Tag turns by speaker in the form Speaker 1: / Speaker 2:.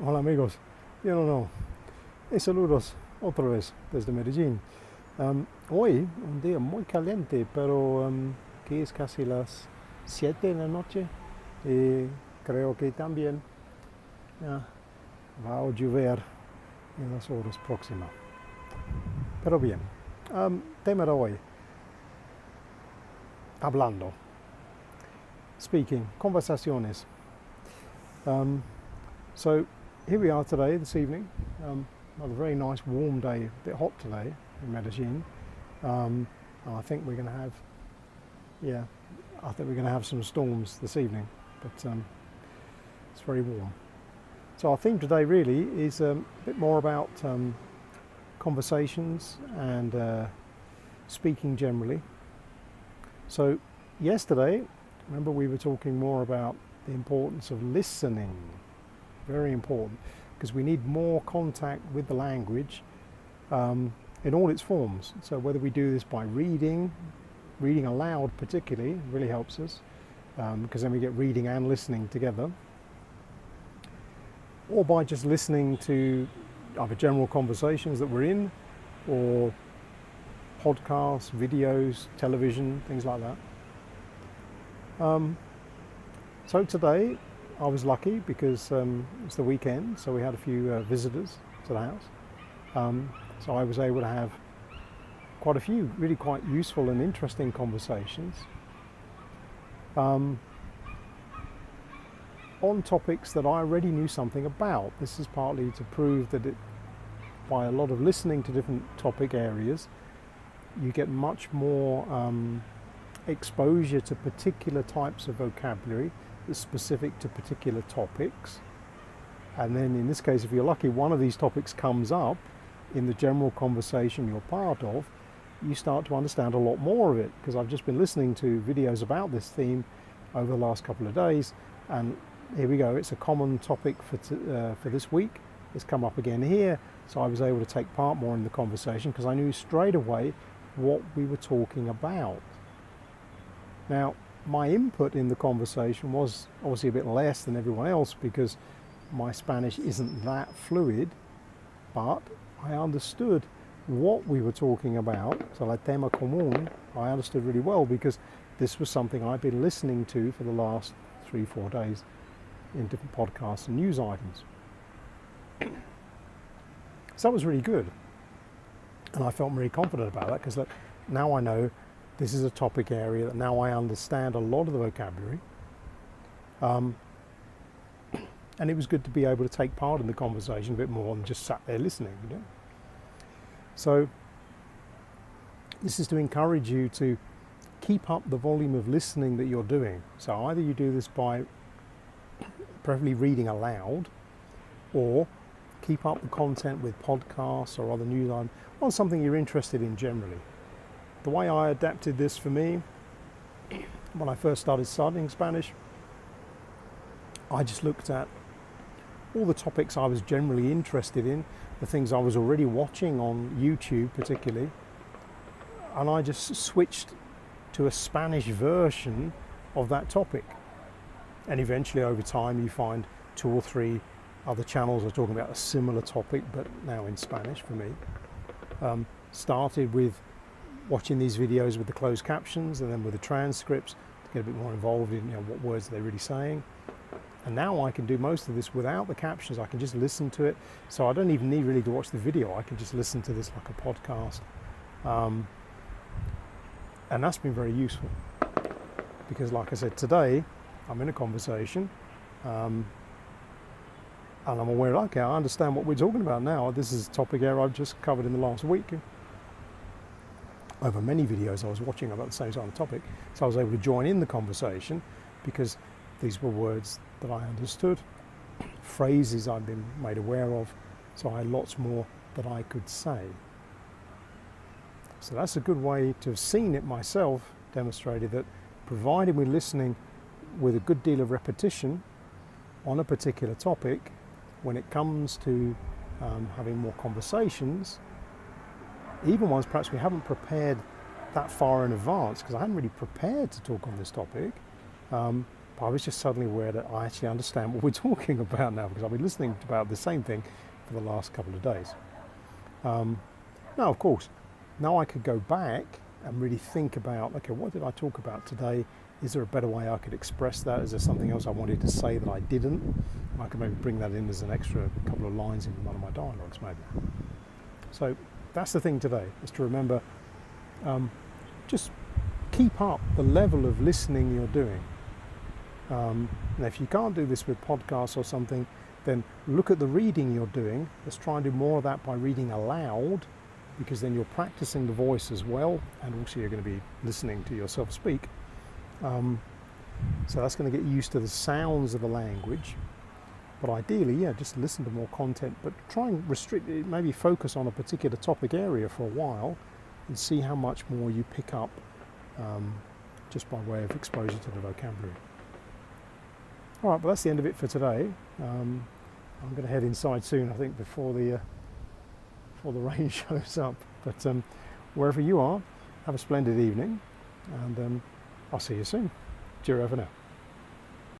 Speaker 1: Hola amigos, yo no, saludos otra vez desde Medellín. Hoy un día muy caliente, pero aquí es casi las 7 de la noche y creo que también ah, va a llover en las horas próximas. Pero bien, tema de hoy, hablando, speaking, conversaciones. So here we are today, this evening. Another very nice warm day, a bit hot today in Medellin. And I think we're going to have, some storms this evening, but it's very warm. So our theme today really is a bit more about conversations and speaking generally. So yesterday, remember we were talking more about the importance of listening. Very important, because we need more contact with the language in all its forms. So whether we do this by reading aloud particularly, really helps us, because then we get reading and listening together, or by just listening to either general conversations that we're in, or podcasts, videos, television, things like that. So today I was lucky because it's the weekend, so we had a few visitors to the house. So I was able to have quite a few really quite useful and interesting conversations on topics that I already knew something about. This is partly to prove that by a lot of listening to different topic areas, you get much more exposure to particular types of vocabulary that's specific to particular topics. And then in this case, if you're lucky, one of these topics comes up in the general conversation you're part of, you start to understand a lot more of it, because I've just been listening to videos about this theme over the last couple of days, and here we go, it's a common topic for this week. It's come up again here, so I was able to take part more in the conversation because I knew straight away what we were talking about. Now, my input in the conversation was obviously a bit less than everyone else because my Spanish isn't that fluid, but I understood what we were talking about. So la tema común, I understood really well because this was something I've been listening to for the last 3-4 days in different podcasts and news items. So that was really good. And I felt very confident about that because now I know this is a topic area that now I understand a lot of the vocabulary. And it was good to be able to take part in the conversation a bit more than just sat there listening, you know. So this is to encourage you to keep up the volume of listening that you're doing. So either you do this by preferably reading aloud, or keep up the content with podcasts or other news on something you're interested in generally. The way I adapted this for me, when I first started studying Spanish, I just looked at all the topics I was generally interested in, the things I was already watching on YouTube particularly, and I just switched to a Spanish version of that topic. And eventually over time you find 2 or 3 other channels are talking about a similar topic, but now in Spanish for me. Started with watching these videos with the closed captions and then with the transcripts to get a bit more involved in what words they're really saying. And now I can do most of this without the captions. I can just listen to it. So I don't even need really to watch the video. I can just listen to this like a podcast. And that's been very useful. Because like I said, today I'm in a conversation and I'm aware, okay, I understand what we're talking about now. This is a topic area I've just covered in the last week. Over many videos I was watching about the same sort of topic. So I was able to join in the conversation because these were words that I understood, phrases I've been made aware of, so I had lots more that I could say. So that's a good way to have seen it myself, demonstrated that provided we're listening with a good deal of repetition on a particular topic, when it comes to having more conversations, even ones perhaps we haven't prepared that far in advance, because I hadn't really prepared to talk on this topic, but But I was just suddenly aware that I actually understand what we're talking about now, because I've been listening about the same thing for the last couple of days. Now, of course, now I could go back and really think about, okay, what did I talk about today? Is there a better way I could express that? Is there something else I wanted to say that I didn't? I could maybe bring that in as an extra couple of lines in one of my dialogues, maybe. So that's the thing today, is to remember, just keep up the level of listening you're doing. And if you can't do this with podcasts or something, then look at the reading you're doing. Let's try and do more of that by reading aloud, because then you're practicing the voice as well, and also you're going to be listening to yourself speak. So that's going to get used to the sounds of the language. But ideally, yeah, just listen to more content, but try and restrict it, maybe focus on a particular topic area for a while and see how much more you pick up just by way of exposure to the vocabulary. All right, but that's the end of it for today. I'm going to head inside soon, I think, before the rain shows up. But wherever you are, have a splendid evening, and I'll see you soon. Cheerio for now.